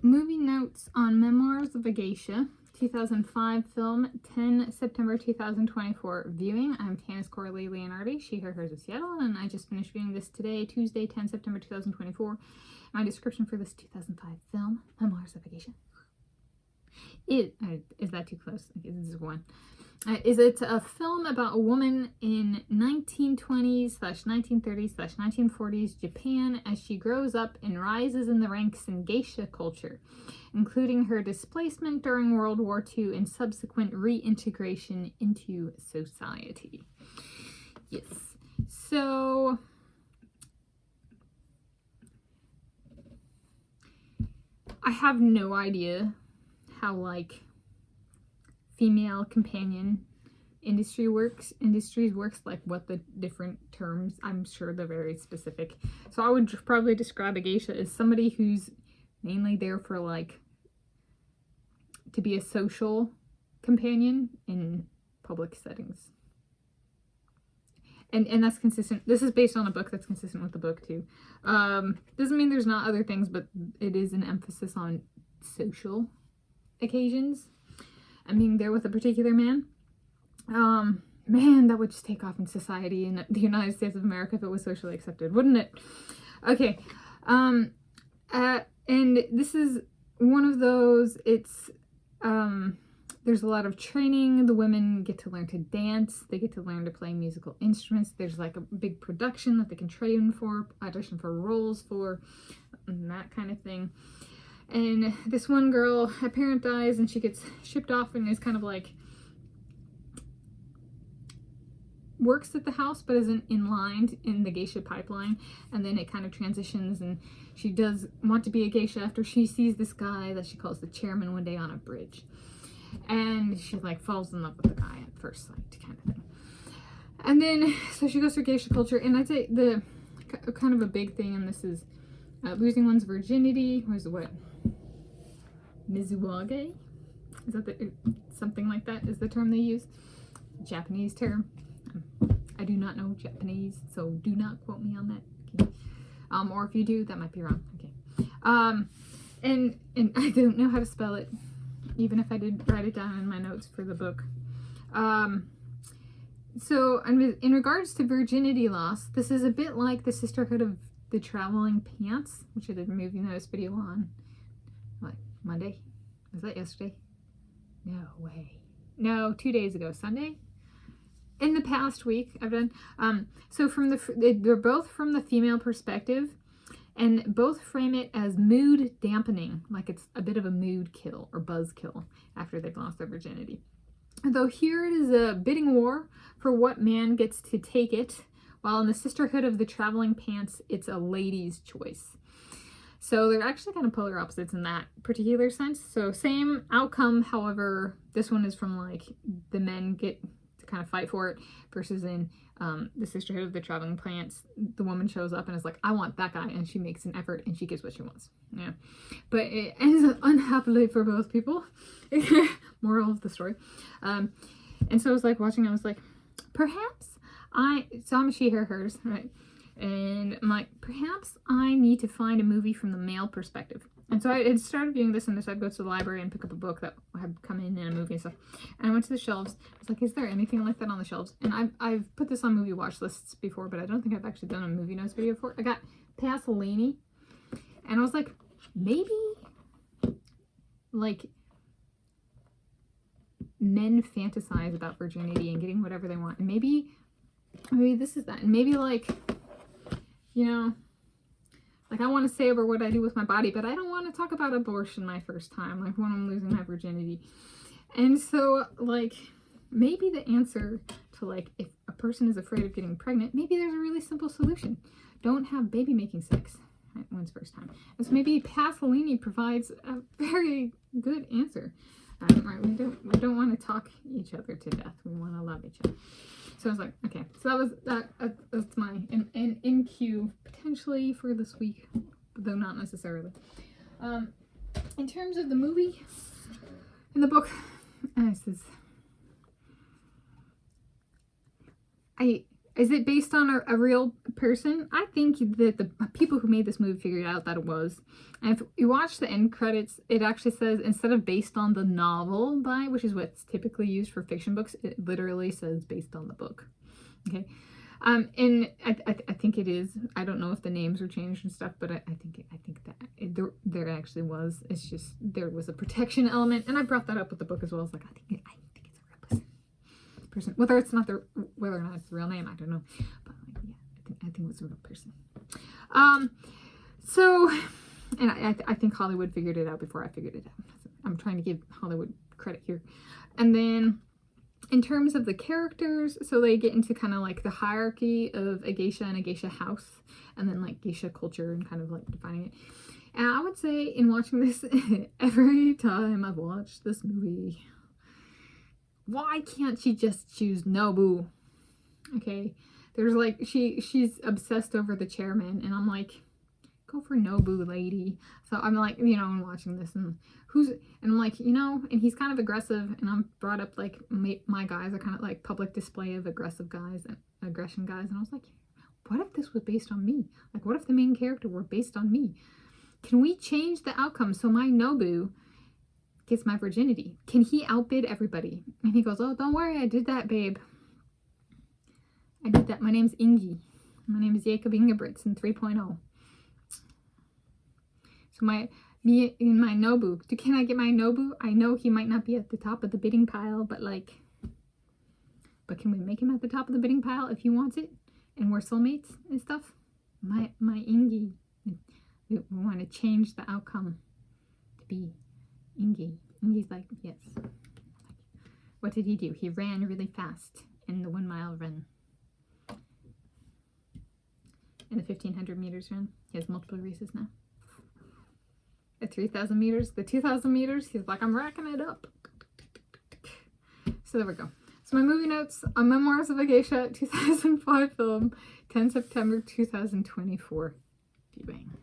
movie notes on Memoirs of a Geisha, 2005 film, 10 September 2024 viewing. I'm Tanis Coralee Leonhardi, she, her, hers of Seattle, and I just finished viewing this today, Tuesday, 10 September 2024. My description for this 2005 film, Memoirs of a Geisha, is that too close? Okay, this is one. It's a film about a woman in 1920s/1930s/1940s Japan as she grows up and rises in the ranks in geisha culture, including her displacement during World War II and subsequent reintegration into society. Yes. So I have no idea how, like, female companion industries works, like what the different terms, I'm sure they're very specific. So I would probably describe a geisha as somebody who's mainly there for, like, to be a social companion in public settings. And that's consistent. This is based on a book that's consistent with the book too. Doesn't mean there's not other things, but it is an emphasis on social occasions. I'm being there with a particular man. Man, that would just take off in society in the United States of America if it was socially accepted, wouldn't it? Okay. And this is one of those, it's, there's a lot of training. The women get to learn to dance. They get to learn to play musical instruments. There's like a big production that they can train for, audition for roles for, and that kind of thing. And this one girl, her parent dies and she gets shipped off and is kind of like, works at the house but isn't in line in the geisha pipeline. And then it kind of transitions and she does want to be a geisha after she sees this guy that she calls the chairman one day on a bridge. And she like falls in love with the guy at first sight kind of thing. And then, so she goes through geisha culture, and I'd say the kind of a big thing in this is losing one's virginity. What? Mizuwage? Is that something like that is the term they use? Japanese term. I do not know Japanese, so do not quote me on that. Okay. Or if you do, that might be wrong. Okay. And I don't know how to spell it, even if I did write it down in my notes for the book. So in regards to virginity loss, this is a bit like the Sisterhood of the Traveling Pants, which I did a movie notice video on, what, Monday? Was that yesterday? No way. No, 2 days ago, Sunday? In the past week, I've done, so they're both from the female perspective, and both frame it as mood dampening, like it's a bit of a mood kill or buzz kill after they've lost their virginity. Though here it is a bidding war for what man gets to take it, while in the Sisterhood of the Traveling Pants, it's a lady's choice. So they're actually kind of polar opposites in that particular sense. So same outcome, however, this one is from like the men get to kind of fight for it, versus in the Sisterhood of the Traveling Pants, the woman shows up and is like, I want that guy, and she makes an effort and she gets what she wants. Yeah, but it ends unhappily for both people. Moral of the story. And so I was like watching, I was like, perhaps so I'm a she, her, hers, right? And I'm like, perhaps I need to find a movie from the male perspective. And so I had started viewing this, and I'd go to the library and pick up a book that had come in a movie and stuff. And I went to the shelves. I was like, is there anything like that on the shelves? And I've put this on movie watch lists before, but I don't think I've actually done a movie notes video before. I got Pasolini, and I was like, maybe like men fantasize about virginity and getting whatever they want, and maybe this is that, and maybe like, you know, like I want to say over what I do with my body, but I don't want to talk about abortion my first time, like when I'm losing my virginity. And so like maybe the answer to like if a person is afraid of getting pregnant, maybe there's a really simple solution: don't have baby making sex at one's first time. And so maybe Pasolini provides a very good answer. Right, we don't want to talk each other to death. We want to love each other. So I was like, okay. So that's my in queue potentially for this week, though not necessarily. In terms of the movie and the book, this is, Is it based on a real person? I think that the people who made this movie figured out that it was. And if you watch the end credits, it actually says, instead of based on the novel by, which is what's typically used for fiction books, it literally says based on the book. Okay. And I think it is. I don't know if the names were changed and stuff, but I think that there actually was. It's just there was a protection element, and I brought that up with the book as well. I was like, I think it's a real person. Whether or not it's the real name, I don't know. But like, yeah, I think it was a real person. So, and I think Hollywood figured it out before I figured it out. So I'm trying to give Hollywood credit here, and then. In terms of the characters, so they get into kind of like the hierarchy of a geisha and a geisha house, and then like geisha culture and kind of like defining it. And I would say in watching this, every time I've watched this movie, why can't she just choose Nobu? Okay, there's like, she's obsessed over the chairman, and I'm like, go for Nobu, lady. So I'm like, you know, I'm watching this, and I'm like, you know, and he's kind of aggressive, and I'm brought up like my guys are kind of like public display of aggressive guys and aggression guys, and I was like, what if this was based on me? Like, what if the main character were based on me? Can we change the outcome so my Nobu gets my virginity? Can he outbid everybody? And he goes, oh, don't worry, I did that, babe. I did that. My name's Ingi. My name is Jacob Ingebrigtsen 3.0. So me and my Nobu. Can I get my Nobu? I know he might not be at the top of the bidding pile, but can we make him at the top of the bidding pile if he wants it? And we're soulmates and stuff? My Ingi. We want to change the outcome to be Ingi. Ingi's like, yes. What did he do? He ran really fast in the 1 mile run. In the 1500 meters run. He has multiple races now. At 3,000 meters, the 2,000 meters, he's like, I'm racking it up. So there we go. So my movie notes on Memoirs of a Geisha, 2005 film, 10 September 2024. Bang.